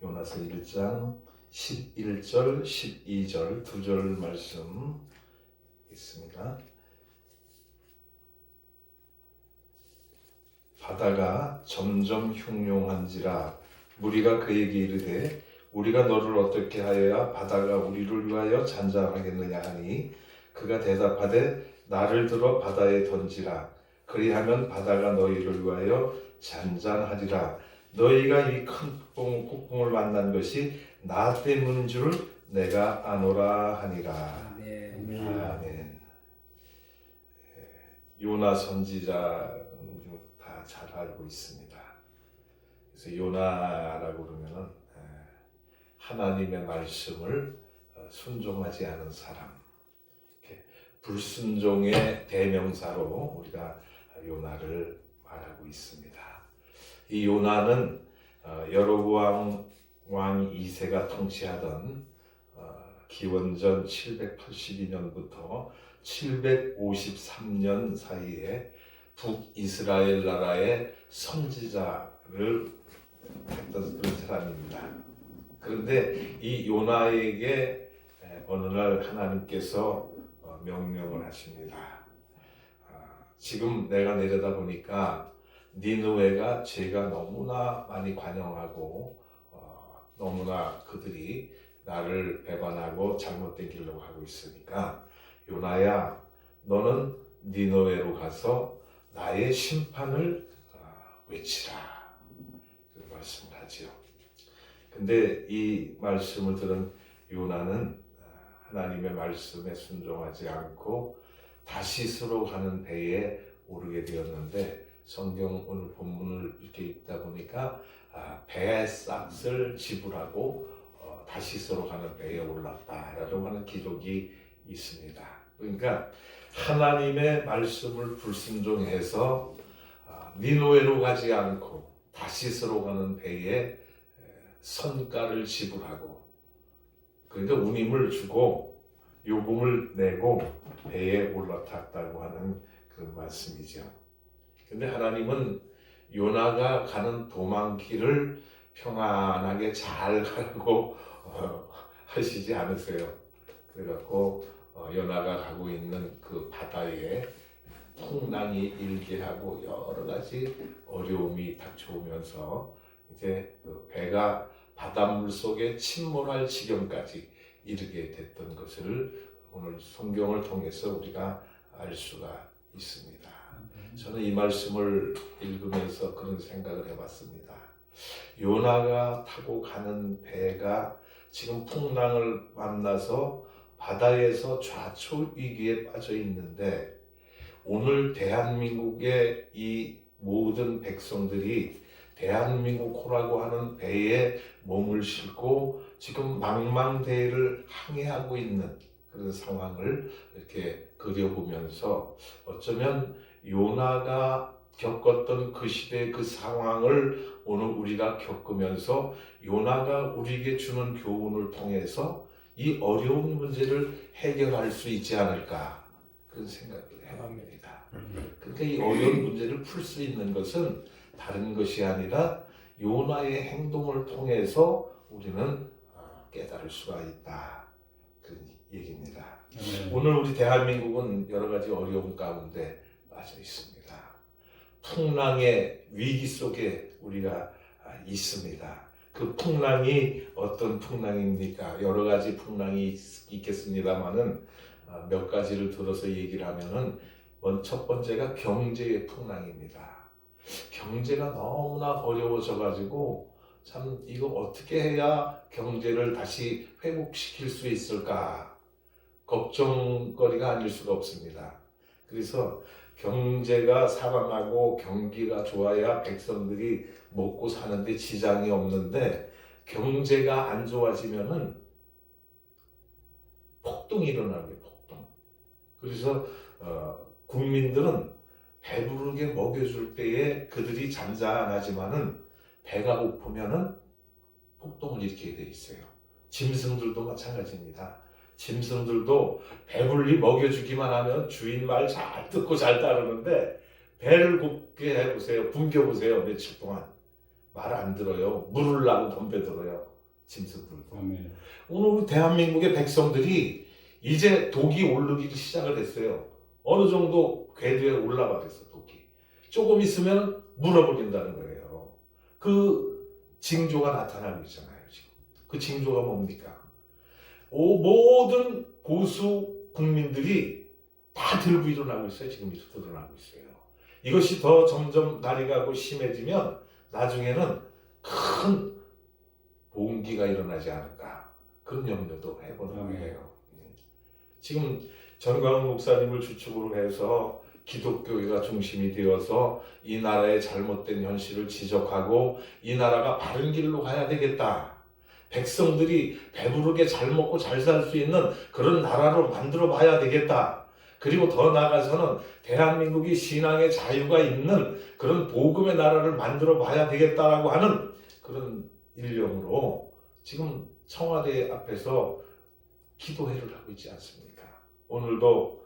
요나서 1장 11절, 12절 두 절 말씀 있습니다. 바다가 점점 흉흉한지라 무리가 그에게 이르되 우리가 너를 어떻게 하여야 바다가 우리를 위하여 잔잔하겠느냐 하니 그가 대답하되 나를 들어 바다에 던지라 그리하면 바다가 너희를 위하여 잔잔하리라. 너희가 이 큰 폭풍을 만난 것이 나 때문인 줄 내가 아노라 하니라. 아멘. 아멘. 요나 선지자 다 잘 알고 있습니다. 그래서 요나라고 그러면은 하나님의 말씀을 순종하지 않은 사람, 불순종의 대명사로 우리가 요나를 말하고 있습니다. 이 요나는 여로보암 왕 2세가 통치하던 기원전 782년부터 753년 사이에 북이스라엘 나라의 선지자를 했던 그런 사람입니다. 그런데 이 요나에게 어느 날 하나님께서 명령을 하십니다. 지금 내가 내려다보니까 니느웨가 죄가 너무나 많이 관영하고 너무나 그들이 나를 배반하고 잘못된 길로 가고 있으니까 요나야 너는 니느웨로 가서 나의 심판을 외치라 그 말씀을 하지요. 근데 이 말씀을 들은 요나는 하나님의 말씀에 순종하지 않고 다시스로 가는 배에 오르게 되었는데 성경 오늘 본문을 이렇게 읽다 보니까 배의 싹을 지불하고 다시스로 가는 배에 올랐다라고 하는 기록이 있습니다. 그러니까 하나님의 말씀을 불순종해서 니느웨로 가지 않고 다시스로 가는 배에 선가를 지불하고 그러니까 운임을 주고 요금을 내고 배에 올라탔다고 하는 그런 말씀이죠. 근데 하나님은 요나가 가는 도망길을 평안하게 잘 가라고 하시지 않으세요. 그래갖고 요나가 가고 있는 그 바다에 풍랑이 일게 하고 여러 가지 어려움이 닥쳐오면서 이제 그 배가 바닷물 속에 침몰할 지경까지 이르게 됐던 것을 오늘 성경을 통해서 우리가 알 수가 있습니다. 저는 이 말씀을 읽으면서 그런 생각을 해봤습니다. 요나가 타고 가는 배가 지금 풍랑을 만나서 바다에서 좌초 위기에 빠져 있는데 오늘 대한민국의 이 모든 백성들이 대한민국호라고 하는 배에 몸을 싣고 지금 망망대해를 항해하고 있는 그런 상황을 이렇게 그려보면서 어쩌면 요나가 겪었던 그 시대의 그 상황을 오늘 우리가 겪으면서 요나가 우리에게 주는 교훈을 통해서 이 어려운 문제를 해결할 수 있지 않을까 그런 생각을 해봅니다. 그러니까 이 어려운 문제를 풀 수 있는 것은 다른 것이 아니라 요나의 행동을 통해서 우리는 깨달을 수가 있다 그런 얘기입니다. 오늘 우리 대한민국은 여러 가지 어려움 가운데 빠져 있습니다. 풍랑의 위기 속에 우리가 있습니다. 그 풍랑이 어떤 풍랑입니까? 여러 가지 풍랑이 있겠습니다만은 몇 가지를 들어서 얘기를 하면은 첫 번째가 경제의 풍랑입니다. 경제가 너무나 어려워져 가지고 참 이거 어떻게 해야 경제를 다시 회복시킬 수 있을까 걱정거리가 아닐 수가 없습니다. 그래서 경제가 살아나고 경기가 좋아야 백성들이 먹고 사는데 지장이 없는데 경제가 안 좋아지면은 폭동이 일어나는 폭동. 그래서 국민들은 배부르게 먹여줄 때에 그들이 잔잔하지만은 배가 고프면은 폭동을 일으키게 돼 있어요. 짐승들도 마찬가지입니다. 짐승들도 배불리 먹여주기만 하면 주인 말 잘 듣고 잘 따르는데 배를 고프게 해보세요. 굶겨보세요. 며칠 동안 말 안 들어요. 물으려고 덤벼들어요. 짐승들도. 아멘. 오늘 우리 대한민국의 백성들이 이제 독이 오르기 시작을 했어요. 어느 정도 궤도에 올라가 됐어, 독이. 조금 있으면 물어버린다는 거예요. 그 징조가 나타나고 있잖아요, 지금. 그 징조가 뭡니까? 모든 보수 국민들이 다 들고 일어나고 있어요. 지금 일어나고 있어요. 이것이 더 점점 날이 가고 심해지면 나중에는 큰 봉기가 일어나지 않을까, 그런 염려도 해보는 거예요. 지금 전광훈 목사님을 주축으로 해서 기독교가 중심이 되어서 이 나라의 잘못된 현실을 지적하고 이 나라가 바른 길로 가야 되겠다, 백성들이 배부르게 잘 먹고 잘 살 수 있는 그런 나라로 만들어 봐야 되겠다, 그리고 더 나아가서는 대한민국이 신앙의 자유가 있는 그런 복음의 나라를 만들어 봐야 되겠다라고 하는 그런 일념으로 지금 청와대 앞에서 기도회를 하고 있지 않습니까? 오늘도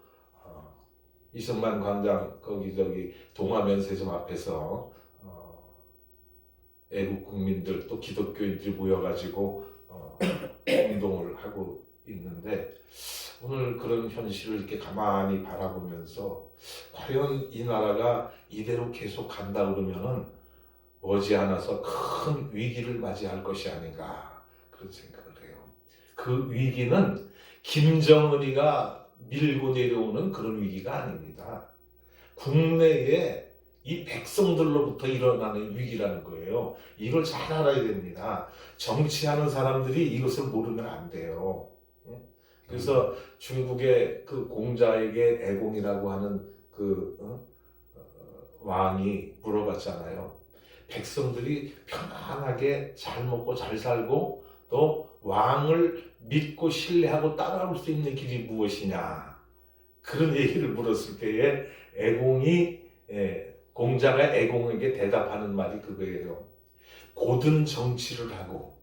이승만 광장 거기 동화면세점 앞에서 애국 국민들 또 기독교인들이 모여가지고 운동을 하고 있는데, 오늘 그런 현실을 이렇게 가만히 바라보면서 과연 이 나라가 이대로 계속 간다 그러면은 머지않아서 큰 위기를 맞이할 것이 아닌가, 그런 생각을 해요. 그 위기는 김정은이가 밀고 내려오는 그런 위기가 아닙니다. 국내에 이 백성들로부터 일어나는 위기라는 거예요. 이걸 잘 알아야 됩니다. 정치하는 사람들이 이것을 모르면 안 돼요. 그래서 중국의 그 공자에게 애공이라고 하는 왕이 물어봤잖아요. 백성들이 편안하게 잘 먹고 잘 살고 또 왕을 믿고 신뢰하고 따라올 수 있는 길이 무엇이냐, 그런 얘기를 물었을 때에 공자가 애공에게 대답하는 말이 그거예요. 고든 정치를 하고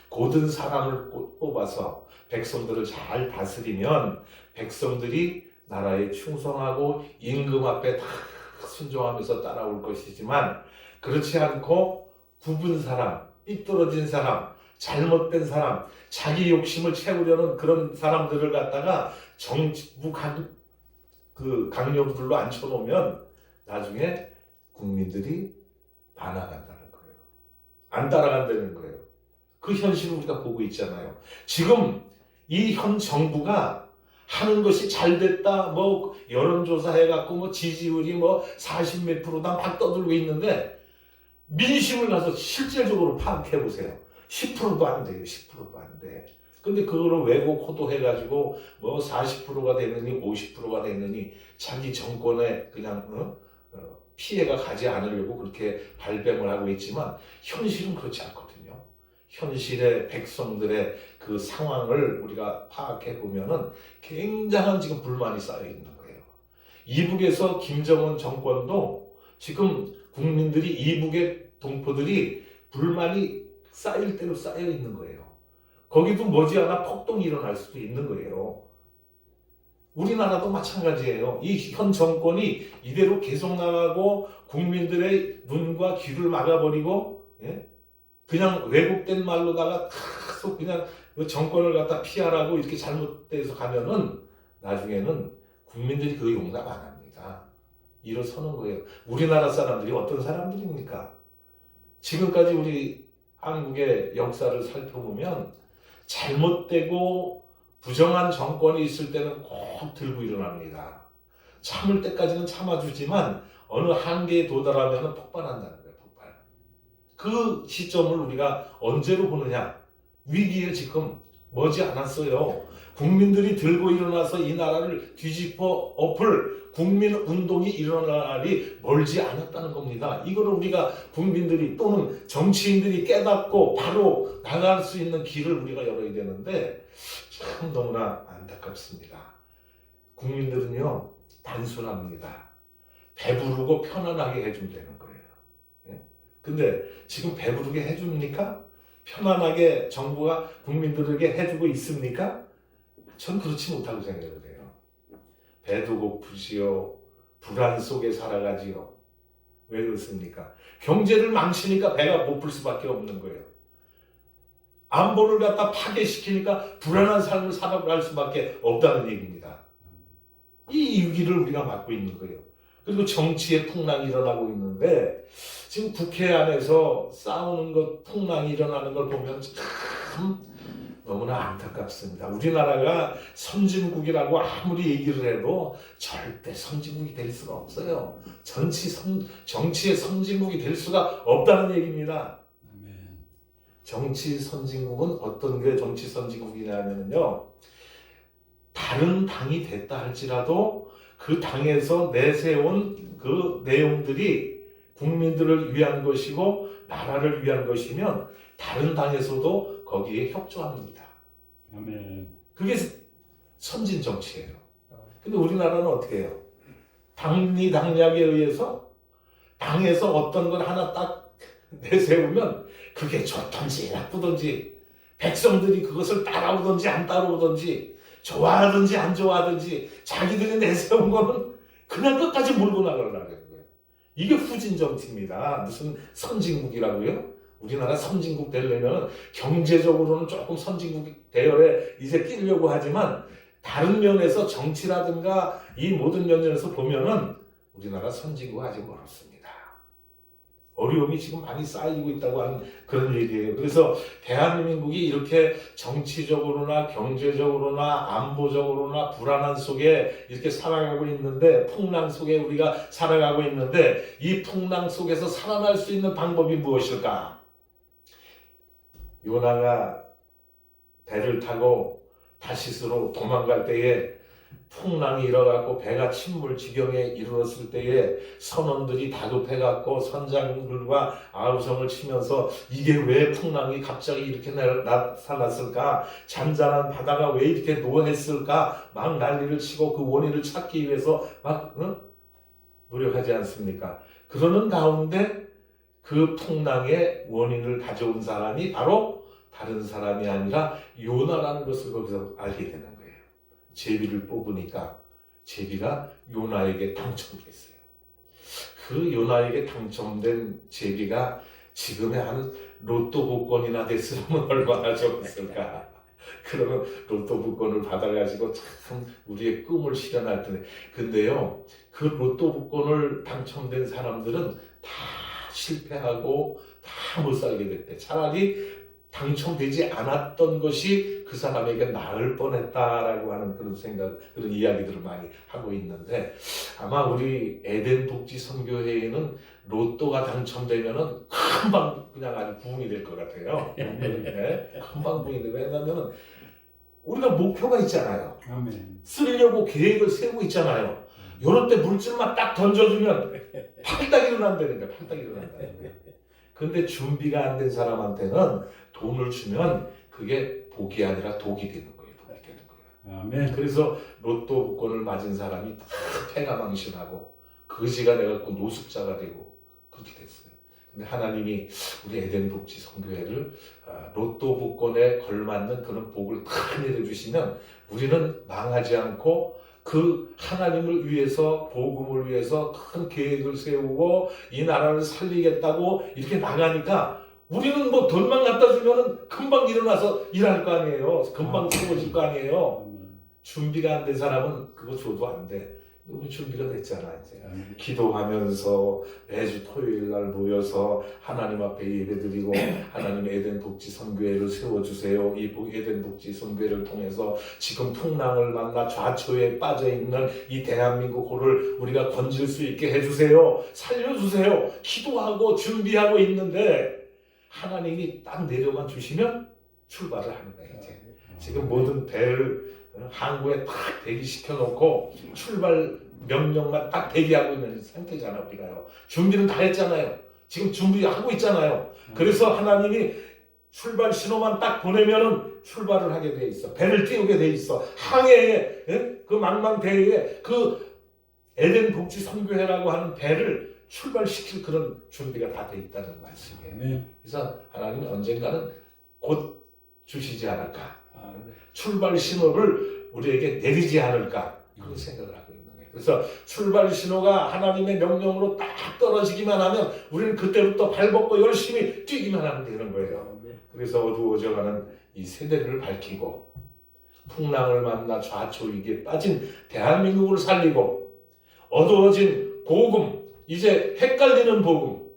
고든 사람을 뽑아서 백성들을 잘 다스리면 백성들이 나라에 충성하고 임금 앞에 다 순종하면서 따라올 것이지만, 그렇지 않고 굽은 사람, 삐뚤어진 사람, 잘못된 사람, 자기 욕심을 채우려는 그런 사람들을 갖다가 정부 강요들로 앉혀놓으면 나중에 국민들이 반항한다는 거예요. 안 따라간다는 거예요. 그 현실을 우리가 보고 있잖아요. 지금 이 현 정부가 하는 것이 잘 됐다, 뭐 여론조사 해갖고 뭐 지지율이 뭐 40 몇 프로다 막 떠들고 있는데, 민심을 가서 실질적으로 파악해보세요. 10%도 안 돼요. 10%도 안 돼. 근데 그거를 왜곡 호도해가지고 뭐 40%가 되느니 50%가 되느니 자기 정권에 그냥 피해가 가지 않으려고 그렇게 발뺌을 하고 있지만, 현실은 그렇지 않거든요. 현실의 백성들의 그 상황을 우리가 파악해 보면은 굉장한 지금 불만이 쌓여 있는 거예요. 이북에서 김정은 정권도 지금 국민들이, 이북의 동포들이 불만이 쌓일 대로 쌓여 있는 거예요. 거기도 머지않아 폭동이 일어날 수도 있는 거예요. 우리나라도 마찬가지예요. 이 현 정권이 이대로 계속 나가고 국민들의 눈과 귀를 막아버리고, 그냥 왜곡된 말로다가 계속 그냥 정권을 갖다 피하라고 이렇게 잘못돼서 가면은 나중에는 국민들이 그 용납 안 합니다. 일어서는 거예요. 우리나라 사람들이 어떤 사람들입니까? 지금까지 우리 한국의 역사를 살펴보면 잘못되고 부정한 정권이 있을 때는 꼭 들고 일어납니다. 참을 때까지는 참아주지만 어느 한계에 도달하면 폭발한다는 거예요. 폭발. 그 시점을 우리가 언제로 보느냐? 위기에 지금 머지않았어요. 국민들이 들고 일어나서 이 나라를 뒤집어 엎을 국민운동이 일어날 날이 멀지 않았다는 겁니다. 이거를 우리가 국민들이 또는 정치인들이 깨닫고 바로 나갈 수 있는 길을 우리가 열어야 되는데, 참 너무나 안타깝습니다. 국민들은요, 단순합니다. 배부르고 편안하게 해주면 되는 거예요. 근데 지금 배부르게 해줍니까? 편안하게 정부가 국민들에게 해주고 있습니까? 전 그렇지 못하고 생각을 해요. 배도 고프지요. 불안 속에 살아가지요. 왜 그렇습니까? 경제를 망치니까 배가 고플 수밖에 없는 거예요. 안보를 갖다 파괴시키니까 불안한 삶을 살아갈 수밖에 없다는 얘기입니다. 이 위기를 우리가 맞고 있는 거예요. 그리고 정치의 풍랑이 일어나고 있는데 지금 국회 안에서 싸우는 것, 풍랑이 일어나는 걸 보면 참 너무나 안타깝습니다. 우리나라가 선진국이라고 아무리 얘기를 해도 절대 선진국이 될 수가 없어요. 정치의 선진국이 될 수가 없다는 얘기입니다. 정치 선진국은 어떤 게 정치 선진국이냐면요, 다른 당이 됐다 할지라도 그 당에서 내세운 그 내용들이 국민들을 위한 것이고 나라를 위한 것이면 다른 당에서도 거기에 협조합니다. 아멘. 그게 선진 정치예요. 근데 우리나라는 어떻게 해요? 당리당략에 의해서 당에서 어떤 걸 하나 딱 내세우면 그게 좋든지 나쁘든지 백성들이 그것을 따라오든지 안 따라오든지 좋아하든지 안 좋아하든지 자기들이 내세운 거는 그냥 끝까지 몰고 나가려고 하는 거예요. 이게 후진 정치입니다. 무슨 선진국이라고요? 우리나라 선진국 되려면 경제적으로는 조금 선진국 대열에 이제 끼려고 하지만 다른 면에서 정치라든가 이 모든 면에서 보면은 우리나라 선진국 아직 멀었습니다. 어려움이 지금 많이 쌓이고 있다고 하는 그런 얘기예요. 그래서 대한민국이 이렇게 정치적으로나 경제적으로나 안보적으로나 불안한 속에 이렇게 살아가고 있는데, 풍랑 속에 우리가 살아가고 있는데, 이 풍랑 속에서 살아날 수 있는 방법이 무엇일까? 요나가 배를 타고 다시스로 도망갈 때에 풍랑이 일어났고 배가 침몰 지경에 이르렀을 때에 선원들이 다급해갖고 선장들과 아우성을 치면서 이게 왜 풍랑이 갑자기 이렇게 나타났을까? 잔잔한 바다가 왜 이렇게 노했을까? 막 난리를 치고 그 원인을 찾기 위해서 막 노력하지 않습니까? 그러는 가운데 그 풍랑의 원인을 가져온 사람이 바로 다른 사람이 아니라 요나라는 것을 거기서 알게 되는 거예요. 제비를 뽑으니까 제비가 요나에게 당첨됐어요. 그 요나에게 당첨된 제비가 지금의 한 로또 복권이나 됐으면 얼마나 좋았을까. 그러면 로또 복권을 받아가지고 참 우리의 꿈을 실현할 텐데, 근데요 그 로또 복권을 당첨된 사람들은 다 실패하고 다 못 살게 됐대. 차라리 당첨되지 않았던 것이 그 사람에게 나을 뻔했다라고 하는 그런 생각, 그런 이야기들을 많이 하고 있는데, 아마 우리 에덴 복지 선교회에는 로또가 당첨되면은 금방 그냥 아주 부흥이 될 것 같아요. 네? 금방 부흥이 되고, 왜냐면은 우리가 목표가 있잖아요. 아멘. 쓰려고 계획을 세우고 있잖아요. 요럴 때 물질만 딱 던져주면 팔딱 일어난다는 거야. 팔딱 일어난다는 거야. 근데 준비가 안 된 사람한테는 돈을 주면 그게 복이 아니라 독이 되는 거예요. 독이 되는 거예요. 아멘. 그래서 로또 복권을 맞은 사람이 다 패가망신하고 거지가 돼갖고 노숙자가 되고 그렇게 됐어요. 근데 하나님이 우리 에덴 복지 선교회를 로또 복권에 걸맞는 그런 복을 다 내려주시면 우리는 망하지 않고 그 하나님을 위해서, 복음을 위해서 큰 계획을 세우고 이 나라를 살리겠다고 이렇게 나가니까 우리는 뭐 돈만 갖다 주면은 금방 일어나서 일할 거 아니에요. 금방 세워질 거 아니에요. 준비가 안 된 사람은 그거 줘도 안 돼. 우리 준비가 됐잖아 이제. 기도하면서 매주 토요일 날 모여서 하나님 앞에 예배드리고 하나님 에덴 복지 선교회를 세워주세요. 이 에덴 복지 선교회를 통해서 지금 풍랑을 만나 좌초에 빠져 있는 이 대한민국을 우리가 건질 수 있게 해주세요. 살려주세요. 기도하고 준비하고 있는데 하나님이 딱 내려만 주시면 출발을 하는 거예요. 이제 지금 모든 배를 항구에 딱 대기시켜 놓고 출발 명령만 딱 대기하고 있는 상태잖아. 우리가요. 준비는 다 했잖아요. 지금 준비하고 있잖아요. 그래서 하나님이 출발 신호만 딱 보내면은 출발을 하게 돼 있어. 배를 띄우게 돼 있어. 항해에, 그 망망대해에 그 에덴 복지 선교회라고 하는 배를 출발시킬 그런 준비가 다 돼 있다는 말씀이에요. 그래서 하나님은 언젠가는 곧 주시지 않을까. 출발 신호를 우리에게 내리지 않을까 그런 생각을 하고 있는 거예요. 그래서 출발 신호가 하나님의 명령으로 딱 떨어지기만 하면 우리는 그때부터 발벗고 열심히 뛰기만 하면 되는 거예요. 그래서 어두워져가는 이 세대를 밝히고 풍랑을 만나 좌초위기에 빠진 대한민국을 살리고 어두워진 복음, 이제 헷갈리는 복음,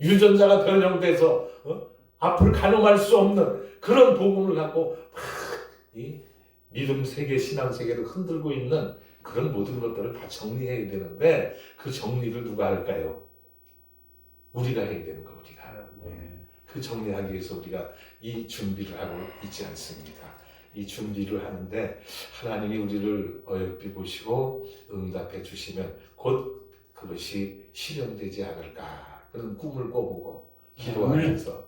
유전자가 변형돼서 앞을 가늠할 수 없는 그런 복음을 갖고 이 믿음 세계, 신앙 세계를 흔들고 있는 그런 모든 것들을 다 정리해야 되는데 그 정리를 누가 할까요? 우리가 해야 되는 거, 우리가. 그 정리하기 위해서 우리가 이 준비를 하고 있지 않습니까? 이 준비를 하는데 하나님이 우리를 어여삐 보시고 응답해 주시면 곧 그것이 실현되지 않을까, 그런 꿈을 꿔보고 기도하면서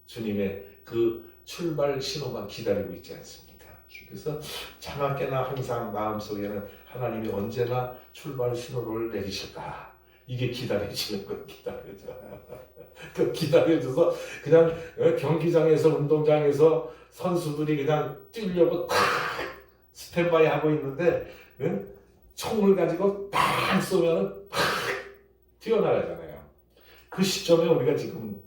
주님의 그 출발 신호만 기다리고 있지 않습니까? 그래서 자나깨나 항상 마음속에는 하나님이 언제나 출발 신호를 내리실까, 이게 기다려지는 거예요. 그 기다려줘서 그냥 경기장에서, 운동장에서 선수들이 그냥 뛰려고 탁 스탠바이 하고 있는데 총을 가지고 탁 쏘면은 탁 튀어나가잖아요. 그 시점에 우리가 지금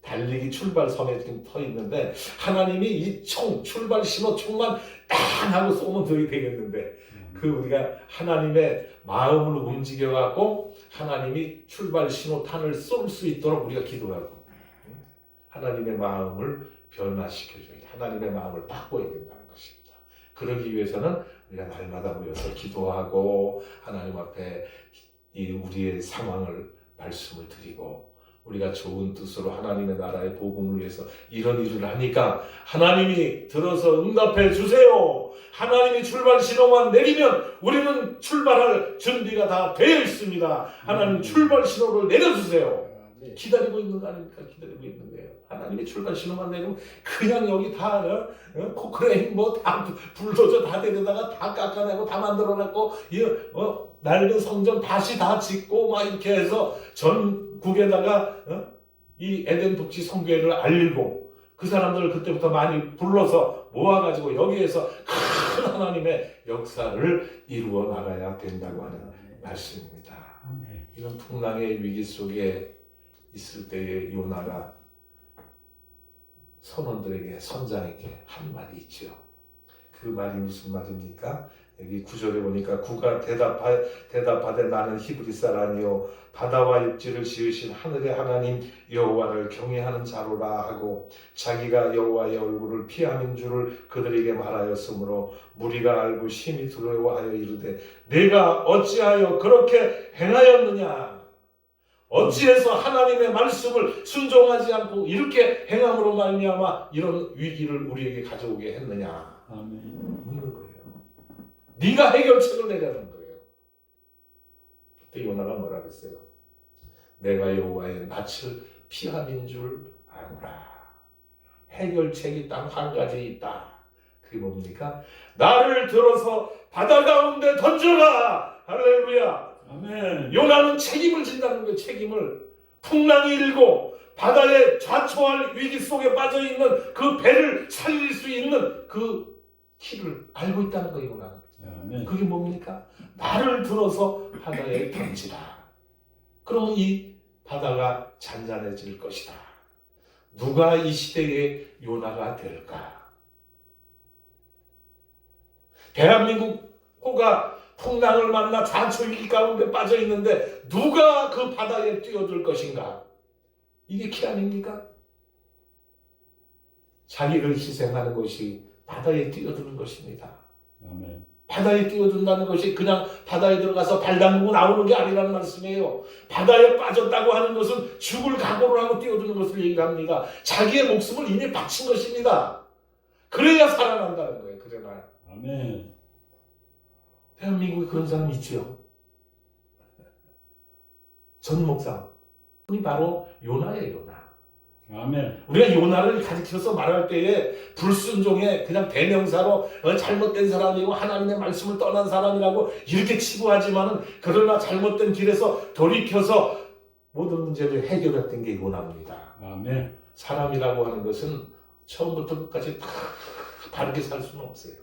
달리기 출발선에 지금 서 있는데 하나님이 이 총, 출발 신호 총만 딱 하고 쏘면 되겠는데 그 우리가 하나님의 마음으로 움직여갖고 하나님이 출발 신호탄을 쏠 수 있도록 우리가 기도하고 하나님의 마음을 변화시켜줘야 돼. 하나님의 마음을 바꿔야 된다는 것입니다. 그러기 위해서는 우리가 날마다 모여서 기도하고 하나님 앞에 이 우리의 상황을 말씀을 드리고 우리가 좋은 뜻으로 하나님의 나라의 복음을 위해서 이런 일을 하니까 하나님이 들어서 응답해 주세요. 하나님이 출발 신호만 내리면 우리는 출발할 준비가 다 되어 있습니다. 하나님 출발 신호를 내려주세요. 기다리고 있는 거 아닙니까? 기다리고 있는 거예요. 하나님이 출발 신호만 내리면 그냥 여기 다 코크레인 뭐 다 불도저 다 데려다가 다 깎아내고 다 만들어놨고 낡은 성전 다시 다 짓고 막 이렇게 해서 전국에다가 이 에덴 독지 성교회를 알리고 그 사람들을 그때부터 많이 불러서 모아가지고 여기에서 큰 하나님의 역사를 이루어 나가야 된다고 하는 말씀입니다. 이런 풍랑의 위기 속에 있을 때에 요나가 선원들에게, 선장에게 한 말이 있죠. 그 말이 무슨 말입니까? 여기 9절에 보니까 구가 대답하되 나는 히브리 사람이요 바다와 육지를 지으신 하늘의 하나님 여호와를 경외하는 자로라 하고 자기가 여호와의 얼굴을 피하는 줄을 그들에게 말하였으므로 무리가 알고 심히 두려워하여 이르되 내가 어찌하여 그렇게 행하였느냐, 어찌해서 하나님의 말씀을 순종하지 않고 이렇게 행함으로 말미암아 이런 위기를 우리에게 가져오게 했느냐 묻는 거예요. 네가 해결책을 내라는 거예요. 그때 요나가 뭐라 그랬어요? 내가 여호와의 낯을 피함인 줄 아노라. 해결책이 딱 한 가지 있다. 그게 뭡니까? 나를 들어서 바다 가운데 던져라. 할렐루야. 아멘. 요나는 책임을 진다는 거예요. 책임을. 풍랑이 일고 바다에 좌초할 위기 속에 빠져있는 그 배를 살릴 수 있는 그 키를 알고 있다는 거예요. 요나는. 아멘. 그게 뭡니까? 나를 들어서 바다에 던지라. 그러면 이 바다가 잔잔해질 것이다. 누가 이 시대의 요나가 될까? 대한민국 호가 풍랑을 만나 좌초위기 가운데 빠져 있는데 누가 그 바다에 뛰어들 것인가? 이게 키 아닙니까? 자기를 희생하는 것이 바다에 뛰어드는 것입니다. 아멘. 바다에 뛰어든다는 것이 그냥 바다에 들어가서 발 담그고 나오는 게 아니라는 말씀이에요. 바다에 빠졌다고 하는 것은 죽을 각오를 하고 뛰어드는 것을 얘기합니다. 자기의 목숨을 이미 바친 것입니다. 그래야 살아난다는 거예요. 그래야. 아멘. 대한민국에 그런 사람이 있지요. 전 목사. 그분이 바로 요나예요. 요나. 아멘. 우리가 요나를 가리켜서 말할 때에 불순종의 그냥 대명사로 잘못된 사람이고 하나님의 말씀을 떠난 사람이라고 이렇게 치부하지만은 그러나 잘못된 길에서 돌이켜서 모든 문제를 해결했던 게 요나입니다. 아멘. 사람이라고 하는 것은 처음부터 끝까지 다 다르게 살 수는 없어요.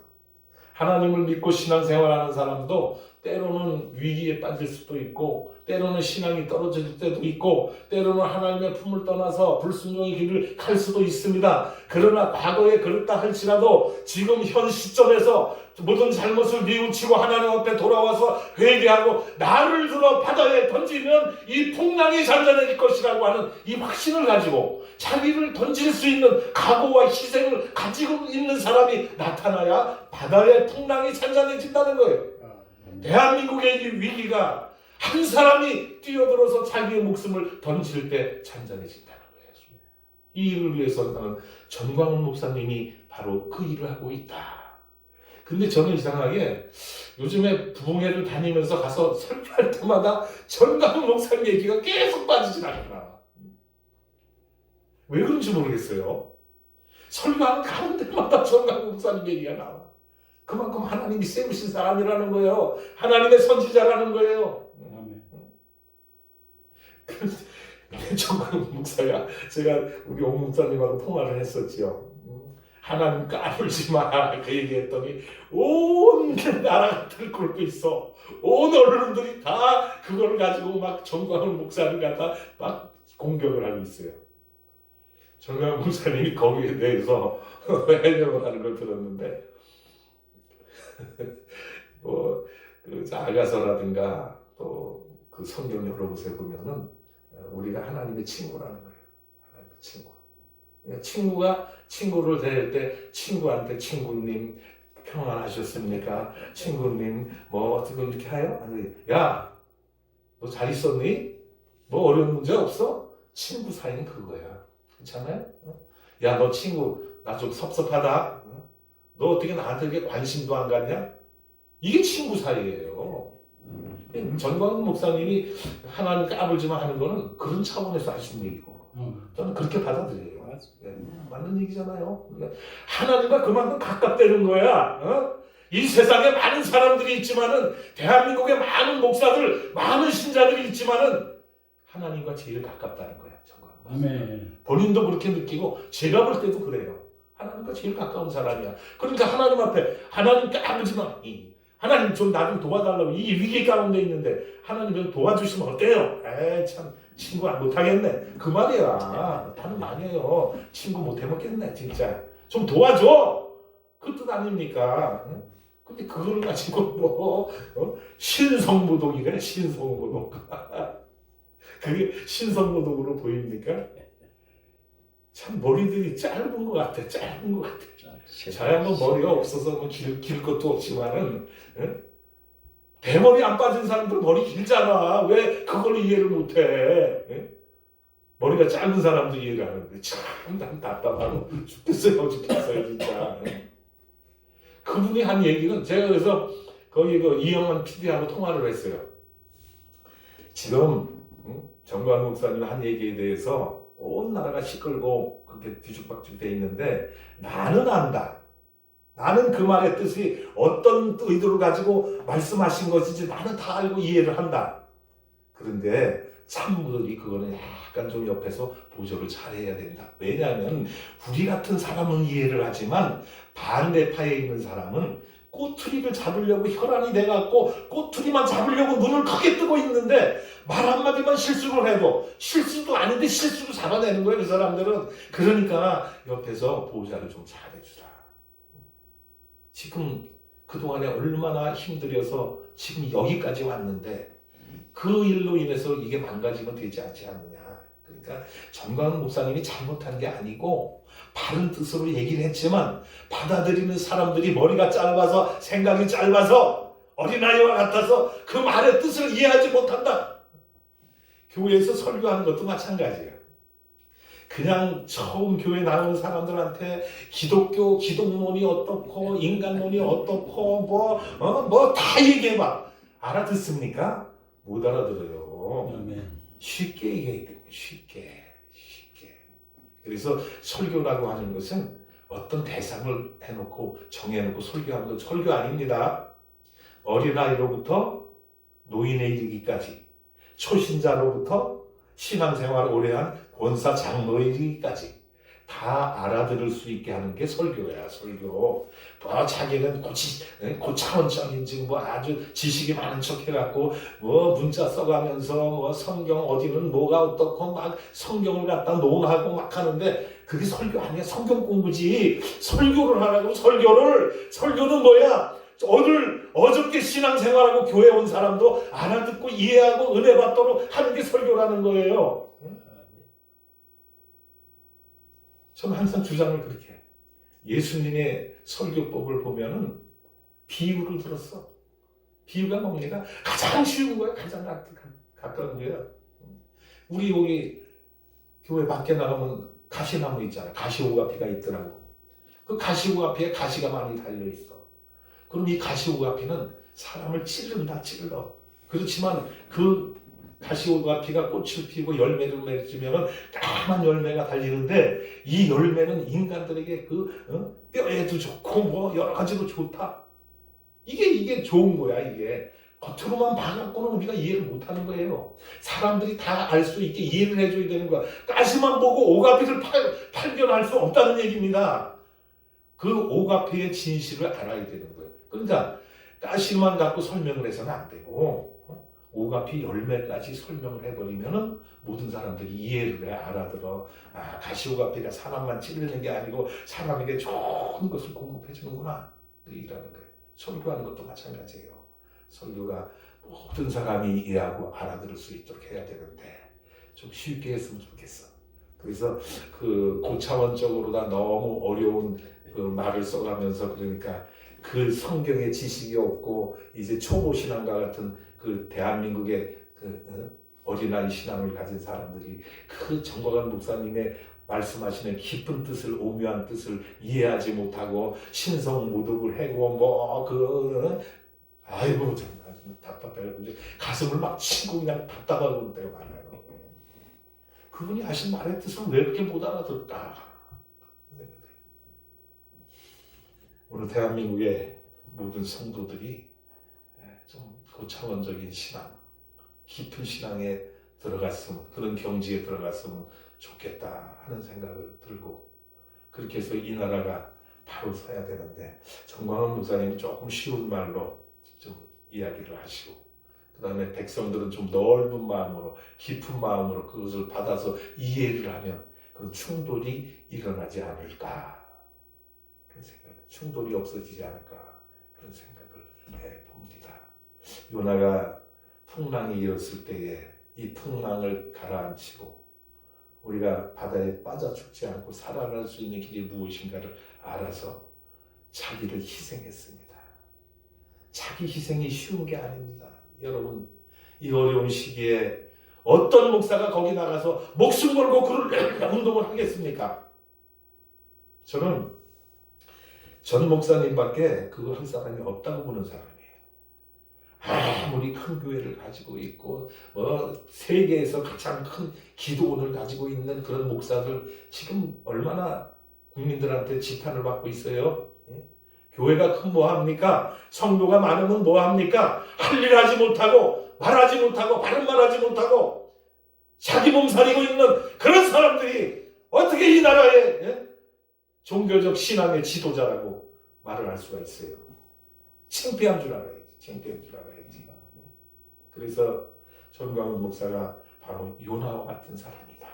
하나님을 믿고 신앙생활하는 사람도 때로는 위기에 빠질 수도 있고, 때로는 신앙이 떨어질 때도 있고, 때로는 하나님의 품을 떠나서 불순종의 길을 갈 수도 있습니다. 그러나 과거에 그렇다 할지라도 지금 현 시점에서 모든 잘못을 뉘우치고 하나님 앞에 돌아와서 회개하고 나를 들어 바다에 던지면 이 풍랑이 잔잔해질 것이라고 하는 이 확신을 가지고 자기를 던질 수 있는 각오와 희생을 가지고 있는 사람이 나타나야 바다의 풍랑이 잔잔해진다는 거예요. 대한민국의 이 위기가 한 사람이 뛰어들어서 자기의 목숨을 던질 때 잔잔해진다는 거예요. 이 일을 위해서 나는 전광훈 목사님이 바로 그 일을 하고 있다. 근데 저는 이상하게 요즘에 부흥회를 다니면서 가서 설교할 때마다 전광훈 목사님 얘기가 계속 빠지진 않구나. 왜 그런지 모르겠어요. 설교하는 가는 데마다 전광훈 목사님 얘기가 나와. 그만큼 하나님이 세우신 사람이라는 거예요. 하나님의 선지자라는 거예요. 전광훈 목사가, 제가 우리 옥 목사님하고 통화를 했었지요. 하나님 까불지 마. 그 얘기했더니 온 나라가 들끓고 있어. 온 언론들이 다 그걸 가지고 막 전광훈 목사를 갖다 막 공격을 하고 있어요. 전광훈 목사님이 거기에 대해서 해명을 하는 걸 들었는데 그 아가서라든가 또 그 성경 여러 곳에 보면은 우리가 하나님의 친구라는 거예요. 하나님의 친구. 친구가 친구를 대할 때 친구한테 친구님 평안하셨습니까? 친구님 뭐 어떻게 이렇게 해요? 아니, 야, 너 잘 있었니? 뭐 어려운 문제 없어? 친구 사이는 그거야. 그렇잖아요? 야, 너 친구 나 좀 섭섭하다. 너 어떻게 나한테 이렇게 관심도 안 갖냐? 이게 친구 사이예요. 전광훈 목사님이 하나님 까불지만 하는 거는 그런 차원에서 하신 얘기고 저는 그렇게 받아들여요. 맞는 얘기잖아요. 하나님과 그만큼 가깝다는 거야. 이 세상에 많은 사람들이 있지만은 대한민국에 많은 목사들, 많은 신자들이 있지만은 하나님과 제일 가깝다는 거야. 아멘. 본인도 그렇게 느끼고 제가 볼 때도 그래요. 하나님과 제일 가까운 사람이야. 그러니까 하나님 앞에 하나님 까불지 마. 하나님 좀 나 좀 도와달라고 이 위기 가운데 있는데 하나님 좀 도와주시면 어때요? 에이 참 친구 못하겠네. 그 말이야. 나는 아니에요. 친구 못 해먹겠네 진짜. 좀 도와줘. 그 뜻 아닙니까? 근데 그걸 가지고 뭐 신성모독이래. 신성모독. 그게 신성모독으로 보입니까? 참 머리들이 짧은 것 같아. 짧은 것 같아. 저야 뭐 머리가 없어서 뭐 길 것도 없지만은 대머리 안 빠진 사람들 머리 길잖아. 왜 그걸 이해를 못해? 머리가 짧은 사람도 이해를 하는데 참 난 답답하고 죽겠어요 진짜. 그분이 한 얘기는 제가 그래서 거기 그 이영환 PD하고 통화를 했어요. 지금 전광훈 목사님 한 얘기에 대해서 온 나라가 시끌고 그렇게 뒤죽박죽 돼 있는데 나는 안다. 나는 그 말의 뜻이 어떤 의도를 가지고 말씀하신 것인지 나는 다 알고 이해를 한다. 그런데 참모들이 그거는 약간 좀 옆에서 보조를 잘해야 된다. 왜냐하면 우리 같은 사람은 이해를 하지만 반대파에 있는 사람은 꼬투리를 잡으려고 혈안이 돼갖고 꼬투리만 잡으려고 눈을 크게 뜨고 있는데 말 한마디만 실수를 해도 실수도 아닌데 실수로 잡아내는 거예요. 그 사람들은. 그러니까 옆에서 보호자를 좀 잘해주라. 지금 그동안에 얼마나 힘들어서 지금 여기까지 왔는데 그 일로 인해서 이게 망가지면 되지 않지 않느냐. 그러니까 전광훈 목사님이 잘못한 게 아니고 바른 뜻으로 얘기를 했지만 받아들이는 사람들이 머리가 짧아서 생각이 짧아서 어린아이와 같아서 그 말의 뜻을 이해하지 못한다. 교회에서 설교하는 것도 마찬가지예요. 그냥 처음 교회 나온 사람들한테 기독교 기독론이 어떻고 인간론이 어떻고 뭐 다 얘기해봐. 알아듣습니까? 못 알아들어요. 쉽게 얘기해야 돼요. 쉽게. 그래서 설교라고 하는 것은 어떤 대상을 해놓고 정해놓고 설교하는 건 설교 아닙니다. 어린아이로부터 노인에 이르기까지, 초신자로부터 신앙생활을 오래 한 권사 장로에 이르기까지 다 알아들을 수 있게 하는 게 설교야, 설교. 자기는 고차원적인지 아주 지식이 많은 척 해갖고 문자 써가면서 성경 어디는 뭐가 어떻고 막 성경을 갖다 논하고 막 하는데 그게 설교 아니야. 성경 공부지. 설교를 하라고. 설교는 뭐야? 오늘 어저께 신앙생활하고 교회 온 사람도 알아듣고 이해하고 은혜 받도록 하는 게 설교라는 거예요. 저는 항상 주장을 그렇게 해요. 예수님의 설교법을 보면은 비유를 들었어. 비유가 뭡니까? 가장 쉬운 거야. 가장 가까운 거야. 우리 여기 교회 밖에 나가면 가시나무 있잖아. 가시오가피가 있더라고. 그 가시오가피에 가시가 많이 달려있어. 그럼 이 가시오가피는 사람을 찔러. 그렇지만 그 가시오가피가 꽃을 피우고 열매를 맺으면 까만 열매가 달리는데 이 열매는 인간들에게 뼈에도 좋고 여러 가지로 좋다. 이게 좋은 거야. 이게 겉으로만 봐갖고는 우리가 이해를 못하는 거예요. 사람들이 다 알 수 있게 이해를 해줘야 되는 거야. 가시만 보고 오가피를 발견할 수 없다는 얘기입니다. 그 오가피의 진실을 알아야 되는 거예요. 그러니까 가시만 갖고 설명을 해서는 안 되고 오가피 열매까지 설명을 해버리면은 모든 사람들이 이해를 해, 알아들어. 가시오가피가 사람만 찌르는 게 아니고 사람에게 좋은 것을 공급해 주는구나. 이라는 거예요. 설교하는 것도 마찬가지예요. 설교가 모든 사람이 이해하고 알아들을 수 있도록 해야 되는데 좀 쉽게 했으면 좋겠어. 그래서 그 고차원적으로다 너무 어려운 그 말을 써가면서 그러니까 그 성경의 지식이 없고 이제 초보 신앙과 같은 그 대한민국의 어린아이 신앙을 가진 사람들이 그 정박한 목사님의 말씀하시는 깊은 뜻을 오묘한 뜻을 이해하지 못하고 신성 모독을 하고 아이고 정말 답답해가지고 가슴을 막 치고 그냥 답답하고 때가 많아요. 그분이 하신 말의 뜻을 왜 그렇게 못 알아들을까? 오늘 대한민국의 모든 성도들이 좀 고차원적인 신앙, 깊은 신앙에 들어갔으면, 그런 경지에 들어갔으면 좋겠다 하는 생각을 들고, 그렇게 해서 이 나라가 바로 서야 되는데 정광훈 목사님이 조금 쉬운 말로 좀 이야기를 하시고, 그 다음에 백성들은 좀 넓은 마음으로, 깊은 마음으로 그것을 받아서 이해를 하면 그런 충돌이 일어나지 않을까, 그런 생각, 충돌이 없어지지 않을까, 그런 생각을 해봅니다. 요나가 풍랑이 일었을 때에 이 풍랑을 가라앉히고 우리가 바다에 빠져 죽지 않고 살아갈 수 있는 길이 무엇인가를 알아서 자기를 희생했습니다. 자기 희생이 쉬운 게 아닙니다. 여러분, 이 어려운 시기에 어떤 목사가 거기 나가서 목숨 걸고 그를 운동을 하겠습니까? 저는 전 목사님밖에 그거 할 사람이 없다고 보는 사람이에요. 아무리 큰 교회를 가지고 있고 세계에서 가장 큰 기도원을 가지고 있는 그런 목사들 지금 얼마나 국민들한테 지탄을 받고 있어요. 교회가 큰 뭐 합니까? 성도가 많으면 뭐 합니까? 할 일 하지 못하고 말하지 못하고 바른 말하지 못하고 자기 몸 살리고 있는 그런 사람들이 어떻게 이 나라의 종교적 신앙의 지도자라고 말을 할 수가 있어요. 창피한 줄 알아야지. 그래서 전광훈 목사가 바로 요나와 같은 사람이다.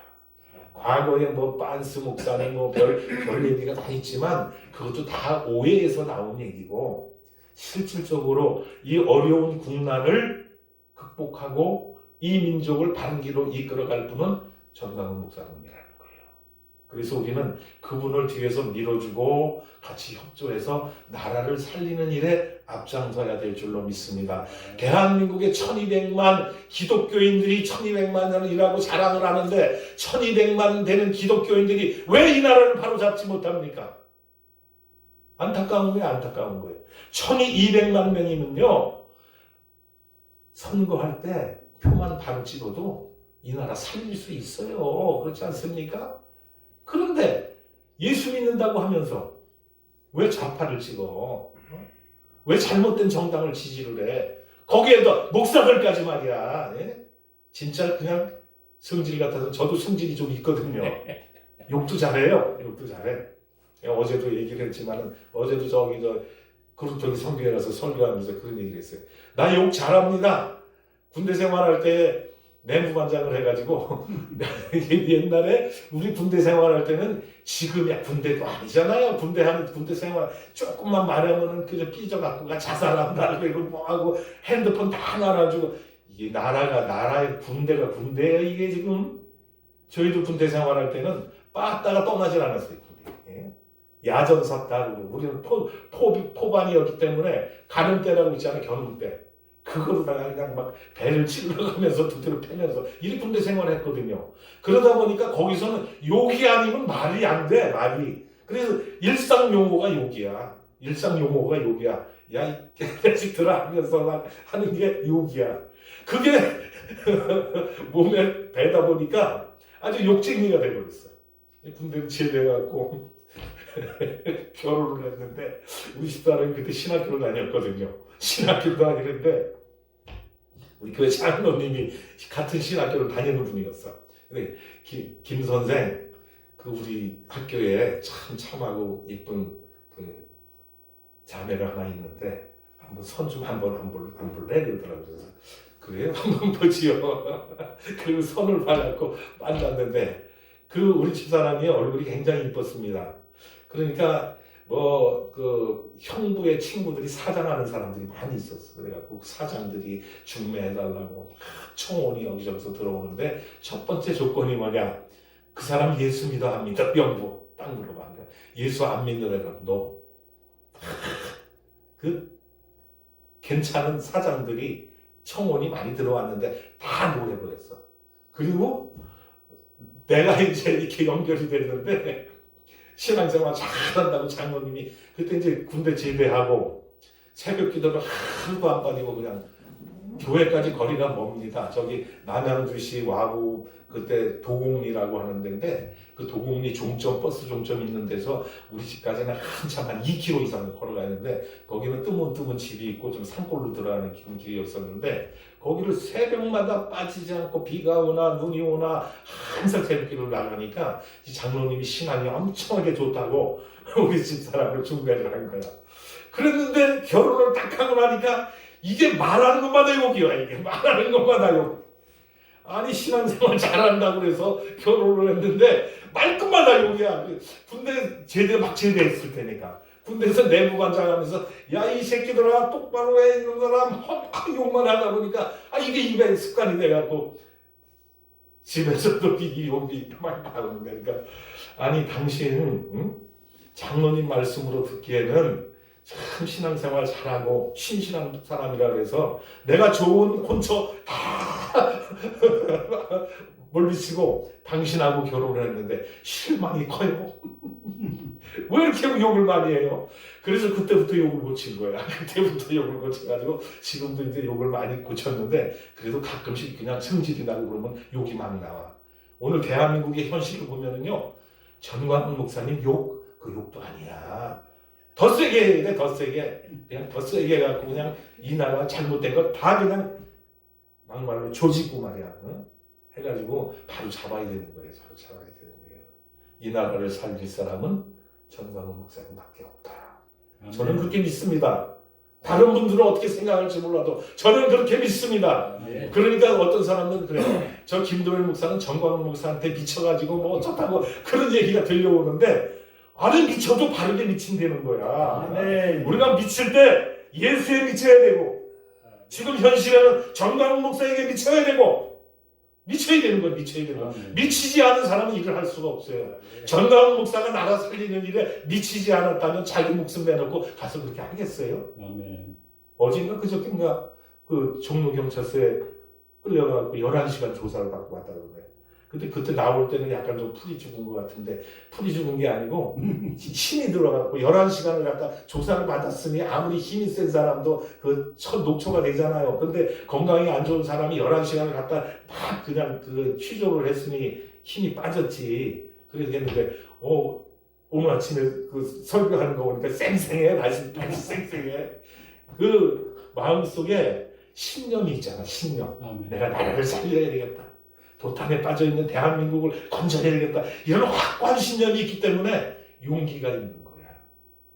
과거에 빤스 목사님 별 얘기가 다 있지만 그것도 다 오해에서 나온 얘기고, 실질적으로 이 어려운 국난을 극복하고 이 민족을 바른 길로 이끌어갈 분은 전광훈 목사님이라는 거예요. 그래서 우리는 그분을 뒤에서 밀어주고 같이 협조해서 나라를 살리는 일에 앞장서야 될 줄로 믿습니다. 대한민국의 1200만 기독교인들이 1200만 년을 일하고 자랑을 하는데 1200만 되는 기독교인들이 왜 이 나라를 바로잡지 못합니까? 안타까운 거예요. 1200만 명이면요, 선거할 때 표만 바로 찍어도 이 나라 살릴 수 있어요. 그렇지 않습니까? 그런데 예수 믿는다고 하면서 왜 좌파를 찍어? 왜 잘못된 정당을 지지를 해? 거기에도 목사들까지 말이야. 진짜 그냥 성질 같아서, 저도 성질이 좀 있거든요. 욕도 잘해요. 욕도 잘해. 어제도 얘기를 했지만은 어제도 저기 성교회 가서 설교하면서 그런 얘기를 했어요. 나 욕 잘합니다. 군대 생활할 때 내무반장을 해가지고 옛날에 우리 군대 생활할 때는 지금이야 군대도 아니잖아요. 군대 생활 조금만 말하면은 그저 삐져갖고 자살한다 그리고 뭐하고 핸드폰 다 날아주고 이게 나라의 군대가 군대예요. 이게 지금 저희도 군대 생활할 때는 빠따가 떠나질 않았어요. 군대. 야전사 따르고 우리는 포반이었기 때문에 가늠대라고 있잖아요. 겨눈대. 그거로다가 그냥 막 배를 찔러가면서 두드려 패면서 이렇게 군대 생활했거든요. 그러다 보니까 거기서는 욕이 아니면 말이 안 돼. 말이. 그래서 일상 용어가 욕이야. 야, 이 개새끼들아 하면서 하는 게 욕이야. 그게 몸에 배다 보니까 아주 욕쟁이가 돼버렸어. 군대를 제대해갖고 결혼을 했는데 우리 집사람이 그때 신학교를 다녔거든요. 신학교를 다니는데 우리 교회 장로님이 같은 신학교를 다니는 분이었어. 근데 김 선생 그 우리 학교에 참하고 이쁜 그 자매가 하나 있는데 한번 선 좀 한번 안 볼래? 그러더라고요. 그래서 그래요? 한번 보지요. 그리고 선을 받았고 만났는데 그 우리 집사람이 얼굴이 굉장히 이뻤습니다. 그러니까 그 형부의 친구들이 사장하는 사람들이 많이 있었어. 그래갖고 사장들이 중매해달라고 청혼이 여기저기서 들어오는데 첫 번째 조건이 뭐냐? 그 사람 예수 믿어 합니다. 형부 딱 물어봐. 예수 안 믿는다면 너. 그 괜찮은 사장들이 청혼이 많이 들어왔는데 다 노려버렸어. 그리고 내가 이제 이렇게 연결이 됐는데 신앙생활 잘한다고 장로님이 그때 이제 군대 제대하고 새벽 기도를 하루도 안 빠지고 그냥 교회까지 거리가 멉니다. 저기 남양주시 와구 그때 도곡리라고 하는 데인데 그 도곡리 버스 종점 있는 데서 우리 집까지는 한참 한 2km 이상 걸어가야 하는데 거기는 뜨문뜨문 집이 있고 좀 산골로 들어가는 그런 길이었었는데 거기를 새벽마다 빠지지 않고 비가 오나 눈이 오나 항상 새벽길로 나가니까 장로님이 신앙이 엄청나게 좋다고 우리 집사람을 중매를 한 거야. 그랬는데 결혼을 딱 하고 나니까 이게 말하는 것마다 욕이야. 이게 말하는 것마다 욕. 아니 신앙생활 잘한다고 그래서 결혼을 했는데 말끝마다 욕이야. 군대 제대했을 테니까. 군대에서 내무반장하면서 야 이 새끼들아 똑바로 해 이런 사람 욕만 하다 보니까 이게 입에 습관이 돼갖고 집에서도 이 욕이 많이 나오는 거니까 아니 당신 장로님 말씀으로 듣기에는 참 신앙생활 잘하고 신실한 사람이라 그래서 내가 좋은 혼처 다 물리치고 당신하고 결혼을 했는데 실망이 커요. 왜 이렇게 욕을 많이 해요? 그래서 그때부터 욕을 고친 거야. 그때부터 욕을 고쳐가지고 지금도 이제 욕을 많이 고쳤는데 그래도 가끔씩 그냥 성질이 나고 그러면 욕이 막 나와. 오늘 대한민국의 현실을 보면은요 전광훈 목사님 그 욕도 아니야. 더 세게 해야 돼, 더 세게. 그냥 더 세게 해갖고 그냥 이 나라 잘못된 거 다 그냥 막말로 조지고 말이야. 응? 해가지고 바로 잡아야 되는 거예요. 바로 잡아야 되는 거예요. 이 나라를 살릴 사람은 전광훈 목사님밖에 없다. 저는 그렇게 믿습니다. 다른 분들은 어떻게 생각할지 몰라도 저는 그렇게 믿습니다. 그러니까 어떤 사람은 그래요. 저 김도일 목사는 전광훈 목사한테 미쳐가지고 뭐 어쩌다고 그런 얘기가 들려오는데 아니 미쳐도 바르게 미친다는 거야. 우리가 미칠 때 예수에 미쳐야 되고 지금 현실에는 전광훈 목사에게 미쳐야 되고 미쳐야 되는 거야. 미쳐야 되는 거야. 미치지 않은 사람은 일을 할 수가 없어요. 전광훈 목사가 나라 살리는 일에 미치지 않았다면 자기 목숨 내놓고 가서 그렇게 하겠어요? 어젠가 그저께인가 그 종로경찰서에 끌려가고 11시간 조사를 받고 왔다고 그래. 근데 그때 나올 때는 약간 좀 풀이 죽은 것 같은데 풀이 죽은 게 아니고 힘이 들어갔고 11시간을 갖다 조사를 받았으니 아무리 힘이 센 사람도 그 첫 녹초가 되잖아요. 근데 건강이 안 좋은 사람이 11시간을 갖다 막 그냥 그 취조를 했으니 힘이 빠졌지. 그랬는데 오늘 아침에 그 설교하는 거 보니까 쌩쌩해. 다시 쌩쌩해. 그 마음속에 신념이 있잖아. 신념. 내가 나라를 살려야 되겠다. 도탄에 빠져있는 대한민국을 건져내야겠다. 이런 확고한 신념이 있기 때문에 용기가 있는 거야.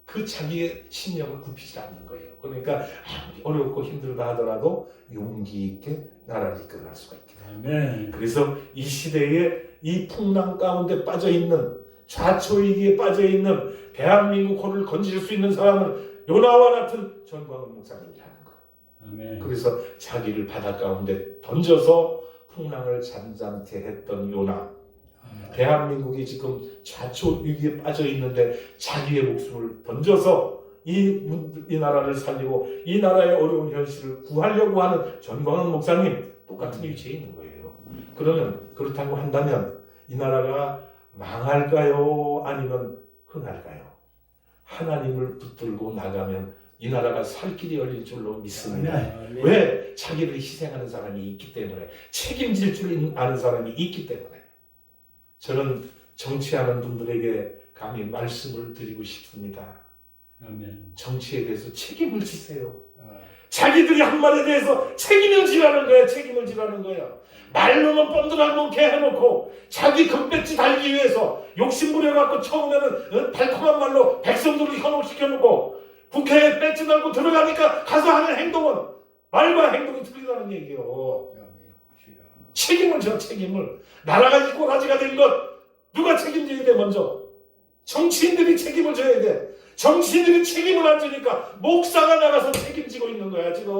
그 자기의 신념을 굽히지 않는 거예요. 그러니까 아무리 어렵고 힘들다 하더라도 용기 있게 나라를 이끌어갈 수가 있게 돼요. 아멘. 그래서 이 시대에 이 풍랑 가운데 빠져있는 좌초위기에 빠져있는 대한민국 호를 건질 수 있는 사람은 요나와 같은 전광훈 목사님이라는 거예요. 아멘. 그래서 자기를 바다 가운데 던져서 풍랑을 잠잠케 했던 요나. 대한민국이 지금 좌초 위기에 빠져 있는데 자기의 목숨을 던져서 이 나라를 살리고 이 나라의 어려운 현실을 구하려고 하는 전광훈 목사님 똑같은 위치에 있는 거예요. 그러면 그렇다고 한다면 이 나라가 망할까요? 아니면 흥할까요? 하나님을 붙들고 나가면 이 나라가 살 길이 열릴 줄로 믿습니다. 아멘. 왜? 자기를 희생하는 사람이 있기 때문에, 책임질 줄 아는 사람이 있기 때문에. 저는 정치하는 분들에게 감히 말씀을 드리고 싶습니다. 아멘. 정치에 대해서 책임을 지세요. 자기들이 한 말에 대해서 책임을 지라는 거야. 책임을 지라는 거야. 말로는 뻔들어놓게 해놓고 자기 금배지 달기 위해서 욕심부려갖고 처음에는 달콤한 말로 백성들을 현혹시켜놓고 국회에 배지 달고 들어가니까 가서 하는 행동은 말과 행동이 틀리다는 얘기예요. 책임을 져. 책임을. 나라가 이 꼬라지가 된 것 누가 책임져야 돼? 먼저 정치인들이 책임을 져야 돼. 정치인들이 책임을 안 지니까 목사가 나가서 책임지고 있는 거야 지금.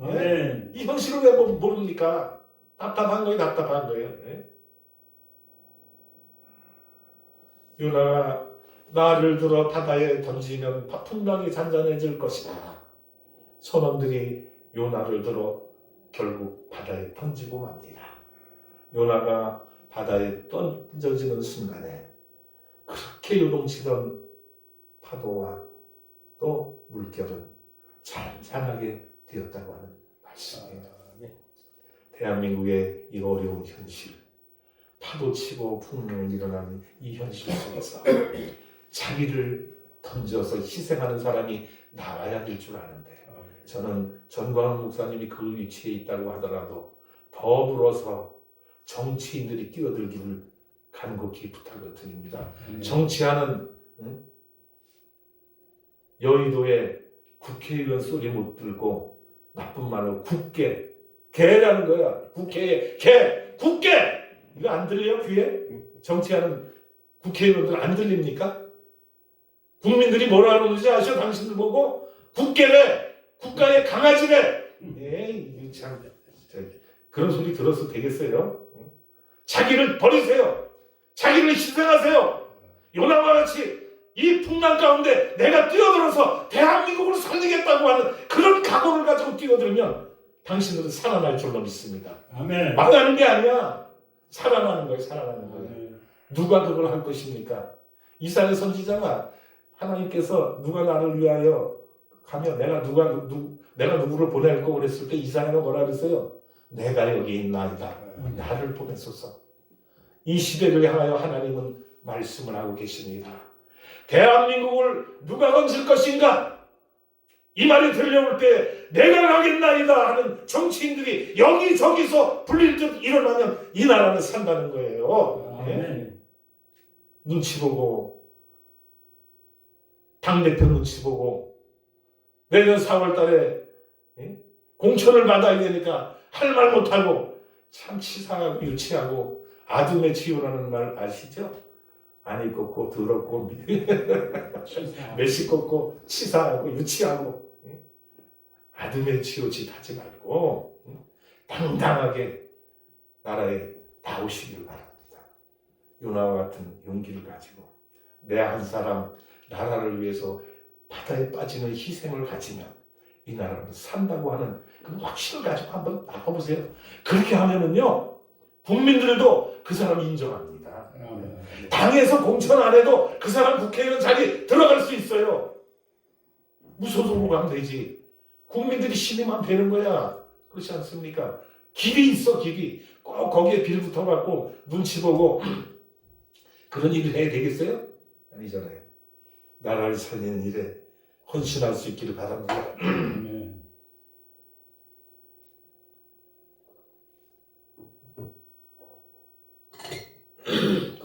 아멘. 이 현실을 왜 모릅니까? 답답한 거예요. 답답한 거예요. 네? 요나가 나를 들어 바다에 던지면 풍랑이 잔잔해질 것이다. 선원들이 요나를 들어 결국 바다에 던지고 맙니다. 요나가 바다에 던져지는 순간에 그렇게 요동치던 파도와 또 물결은 잔잔하게 되었다고 하는 말씀이에요. 대한민국의 이 어려운 현실, 파도치고 풍랑이 일어나는 이 현실 속에서 자기를 던져서 희생하는 사람이 나와야 될 줄 아는데, 저는 전광훈 목사님이 그 위치에 있다고 하더라도 더불어서 정치인들이 뛰어들기를 간곡히 부탁을 드립니다. 정치하는 여의도의 국회의원 소리 못 들고 나쁜 말로 국개, 개라는 거야. 국회에 개, 국개! 이거 안 들려요? 귀에? 정치하는 국회의원들 안 들립니까? 국민들이 뭐라 그러는지 아셔? 당신들 보고? 국개래! 국가의 강아지래! 에이, 참, 그런 소리 들어서 되겠어요? 자기를 버리세요. 자기를 희생하세요. 요나와 같이 이 풍랑 가운데 내가 뛰어들어서 대한민국을 살리겠다고 하는 그런 각오를 가지고 뛰어들면 당신들은 살아날 줄로 믿습니다. 아멘. 망하는 게 아니야. 살아나는 거예요. 살아나는 거예요. 누가 그걸 할 것입니까? 이사야 선지자가 하나님께서 누가 나를 위하여 가면 내가 누구를 보낼 거 그랬을 때 이사야가 뭐라 그랬어요? 내가 여기 있나이다. 나를 보내소서. 이 시대를 향하여 하나님은 말씀을 하고 계십니다. 대한민국을 누가 건질 것인가? 이 말이 들려올 때 내가 가겠나이다 하는 정치인들이 여기저기서 불릴 듯 일어나면 이 나라는 산다는 거예요. 네? 눈치 보고 당대표 눈치 보고 내년 4월 달에 공천을 받아야 되니까 할 말 못하고 참 치사하고 유치하고 아둠의 치유라는 말 아시죠? 아니 꺾고 더럽고 메시껍고 치사하고 유치하고 아둠의 치유 짓하지 말고 당당하게 나라에 나오시길 바랍니다. 요나와 같은 용기를 가지고 내 한 사람 나라를 위해서 바다에 빠지는 희생을 가지면 이 나라는 산다고 하는 그 확신을 가지고 한번 나가보세요. 그렇게 하면은요 국민들도 그 사람 인정합니다. 당에서 공천 안 해도 그 사람 국회의원 자리 들어갈 수 있어요. 무소속으로 가면 되지. 국민들이 신임하면 되는 거야. 그렇지 않습니까? 길이 있어, 길이. 꼭 거기에 빌붙어갖고 눈치 보고 그런 일을 해야 되겠어요? 아니잖아요. 나라를 살리는 일에 헌신할 수 있기를 바랍니다.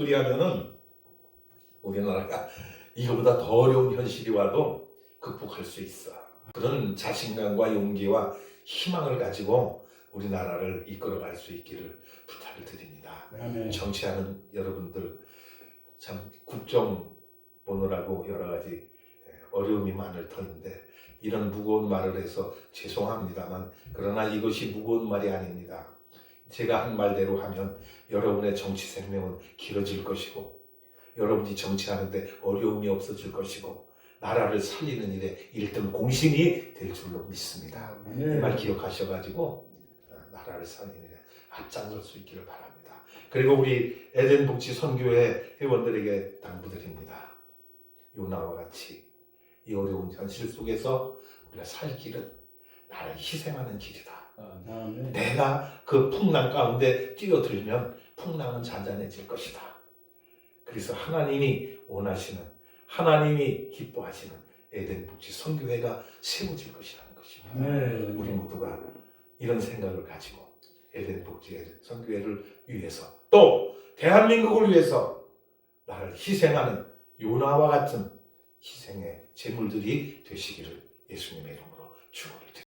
그리하면은 우리나라가 이거보다 더 어려운 현실이 와도 극복할 수 있어. 그런 자신감과 용기와 희망을 가지고 우리나라를 이끌어갈 수 있기를 부탁을 드립니다. 아멘. 정치하는 여러분들 참 국정 보느라고 여러 가지 어려움이 많을 터인데 이런 무거운 말을 해서 죄송합니다만 그러나 이것이 무거운 말이 아닙니다. 제가 한 말대로 하면 여러분의 정치 생명은 길어질 것이고 여러분이 정치하는데 어려움이 없어질 것이고 나라를 살리는 일에 1등 공신이 될 줄로 믿습니다. 이 말 기억하셔가지고 나라를 살리는 일에 앞장설 수 있기를 바랍니다. 그리고 우리 에덴 복지 선교회 회원들에게 당부드립니다. 요나와 같이 이 어려운 현실 속에서 우리가 살 길은 나를 희생하는 길이다. 아멘. 내가 그 풍랑 가운데 뛰어들면 풍랑은 잔잔해질 것이다. 그래서 하나님이 원하시는 하나님이 기뻐하시는 에덴 복지 선교회가 세워질 것이라는 것입니다. 아멘. 우리 모두가 이런 생각을 가지고 에덴 복지 선교회를 위해서 또 대한민국을 위해서 나를 희생하는 요나와 같은 희생의 제물들이 되시기를 예수님의 이름으로 축원합니다.